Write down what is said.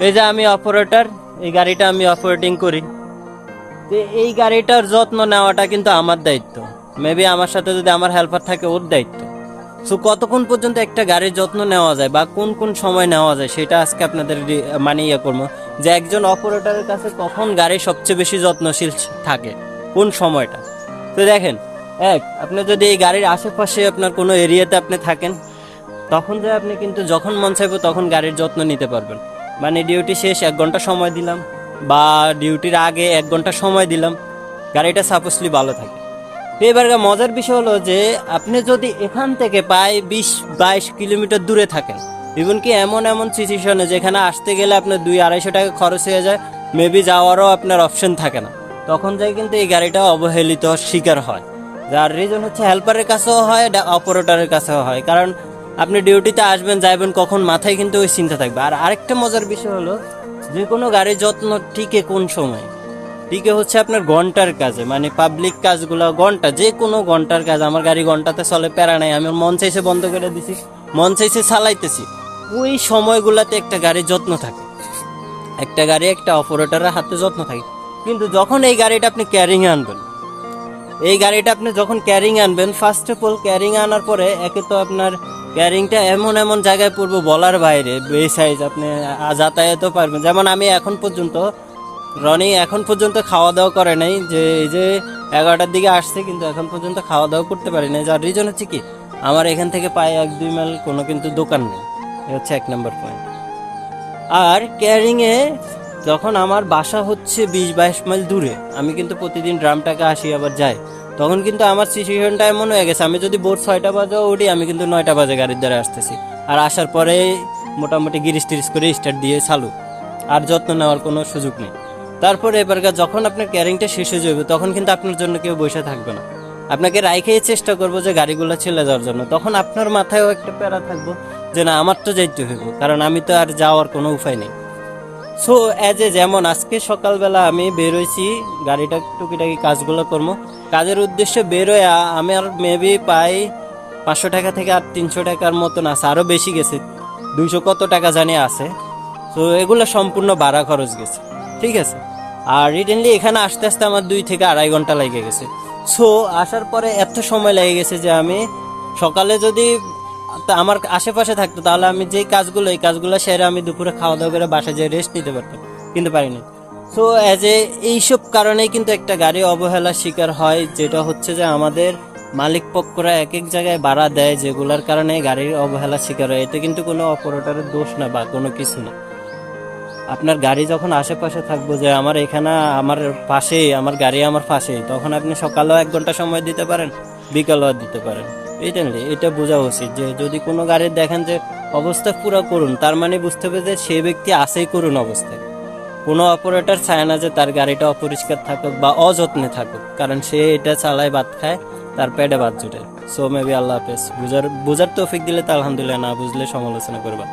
এই যে আমি অপারেটর, এই গাড়িটা আমি অপারেটিং করি। তো এই গাড়িটার যত্ন নেওয়াটা কিন্তু আমার দায়িত্ব। মেবি আমার সাথে যদি আমার হেল্পার থাকে ওর দায়িত্ব। সো কতক্ষণ পর্যন্ত একটা গাড়ির যত্ন নেওয়া যায় বা কোন কোন সময় নেওয়া যায় সেটা আজকে আপনাদের মানে ইয়ে করবো, যে একজন অপারেটরের কাছে কখন গাড়ি সবচেয়ে বেশি যত্নশীল থাকে, কোন সময়টা। তো দেখেন, আপনি যদি এই গাড়ির আশেপাশে আপনার কোনো এরিয়াতে আপনি থাকেন, তখন যে আপনি কিন্তু যখন মন চাইবো তখন গাড়ির যত্ন নিতে পারবেন। মানে ডিউটি শেষ 1 ঘন্টা সময় দিলাম বা ডিউটির আগে 1 ঘন্টা সময় দিলাম, গাড়িটা সাপোজলি ভালো থাকে। তো এবার মজার বিষয় হলো যে আপনি যদি এখান থেকে প্রায় 20-22 কিলোমিটার দূরে থাকেন, ইভেন কি এমন এমন সিচুয়েশনে যেখানে আসতে গেলে আপনার 200-250 টাকা খরচ হয়ে যায়, মেবি যাওয়ারও আপনার অপশন থাকে না, তখন যাই কিন্তু এই গাড়িটা অবহেলিত শিকার হয়। যার রিজন হচ্ছে হেল্পারের কাছেও হয়, অপারেটরের কাছেও হয়। কারণ আপনি ডিউটিতে আসবেন যাইবেন কখন, মাথায় কিন্তু ওই চিন্তা থাকবে। আর আরেকটা মজার বিষয় হলো, যে কোনো গাড়ির যত্ন টিকে কোন সময় টিকে হচ্ছে আপনার ঘন্টার কাজে, মানে পাবলিক কাজগুলো ঘন্টা, যে কোনো ঘন্টার কাজ। আমার গাড়ি ঘন্টাতে চলে, প্যারা নাই, আমি মন চাইছে বন্ধ করে দিছি, মন চাইছে চালাইতেছি। ওই সময়গুলাতে একটা গাড়ির যত্ন থাকে, একটা গাড়ি একটা অপারেটরের হাতে যত্ন থাকে। কিন্তু যখন এই গাড়িটা আপনি ক্যারিং আনবেন, এই গাড়িটা আপনি যখন ক্যারিং আনবেন, ফার্স্ট অফ অল ক্যারিং আনার পরে একে তো আপনার ক্যারিংটা এমন এমন জায়গায় পড়বো বলার বাইরে, এই সাইজ আপনি যাতায়াতও পারবেন। যেমন আমি এখন পর্যন্ত, রনি এখন পর্যন্ত খাওয়া দাওয়া করে নাই, যে এই যে 11টার দিকে আসছে কিন্তু এখন পর্যন্ত খাওয়া দাওয়া করতে পারি নাই। যার রিজন হচ্ছে কি, আমার এখান থেকে প্রায় 1-2 মাইল কোনো কিন্তু দোকান নেই। এ হচ্ছে 1 নম্বর পয়েন্ট। আর ক্যারিংয়ে যখন আমার বাসা হচ্ছে 20-22 মাইল দূরে, আমি কিন্তু প্রতিদিন ড্রামটাকে আসি আবার যাই, তখন কিন্তু আমার সিচুয়েশনটা এমন হয়ে গেছে, আমি যদি ভোর 6টা বাজে উঠি, আমি কিন্তু 9টা বাজে গাড়ির দ্বারা আসতেছি। আর আসার পরে মোটামুটি গিরিশ টিরিশ করে স্টার্ট দিয়ে চালু, আর যত্ন নেওয়ার কোনো সুযোগ নেই। তারপরে এবার যখন আপনার ক্যারিংটা শেষ হয়ে যাবে, তখন কিন্তু আপনার জন্য কেউ বসে থাকবে না, আপনাকে রাইখেই চেষ্টা করবো যে গাড়িগুলো ছেলে যাওয়ার জন্য। তখন আপনার মাথায়ও একটা প্যারা থাকবো যে না, আমার তো যাইতে হইব, কারণ আমি তো আর যাওয়ার কোনো উপায় নেই। সো যেমন আজকে সকালবেলা আমি বেরোইছি গাড়িটা টুকিটাকি কাজগুলো করবো, কাজের উদ্দেশ্যে বেরোয় আমি আর মেবি পাই 500 টাকা থেকে আর 300 টাকার মতন আছে, আরও বেশি গেছে, 200 কত টাকা জানি আছে। তো এগুলো সম্পূর্ণ ভাড়া খরচ গেছে, ঠিক আছে। আর রিটেনলি এখানে আসতে আসতে আমার 2 থেকে 2.5 ঘন্টা লেগে গেছে। সো আসার পরে এত সময় লেগে গেছে যে আমি সকালে যদি আমার আশেপাশে থাকতো, তাহলে আমি যেই কাজগুলো, এই কাজগুলো সেরে আমি দুপুরে খাওয়া দাওয়া করে বাসায় যেয়ে রেস্ট নিতে পারতাম, কিন্তু পারিনি। সো এইসব কারণেই কিন্তু একটা গাড়ি অবহেলার শিকার হয়, যেটা হচ্ছে যে আমাদের মালিক পক্ষরা এক এক জায়গায় ভাড়া দেয়, যেগুলোর কারণে গাড়ির অবহেলার শিকার হয়। এটা কিন্তু কোনো অপারেটরের দোষ না বা কোনো কিছু না। আপনার গাড়ি যখন আশেপাশে থাকবো, যে আমার এখানে আমার পাশেই, আমার গাড়ি আমার পাশেই, তখন আপনি সকালেও 1 ঘন্টা সময় দিতে পারেন, বিকালেও দিতে পারেন। এটা বোঝা উচিত যে যদি কোনো গাড়ির দেখেন যে অবস্থা পুরো করুন, তার মানে বুঝতে হবে যে সেই ব্যক্তি আছেই করুন অবস্থায়। কোনো অপারেটর চায় না যে তার গাড়িটা অপরিষ্কার থাকুক বা অযত্নে থাকুক, কারণ সে এটা চালায় ভাত খায়, তার পেটে ভাত জুটে। সো মেবি আল্লাহ হাফেজ। বুঝার তৌফিক দিলে তো আলহামদুলিল্লাহ, না বুঝলে সমালোচনা করবা।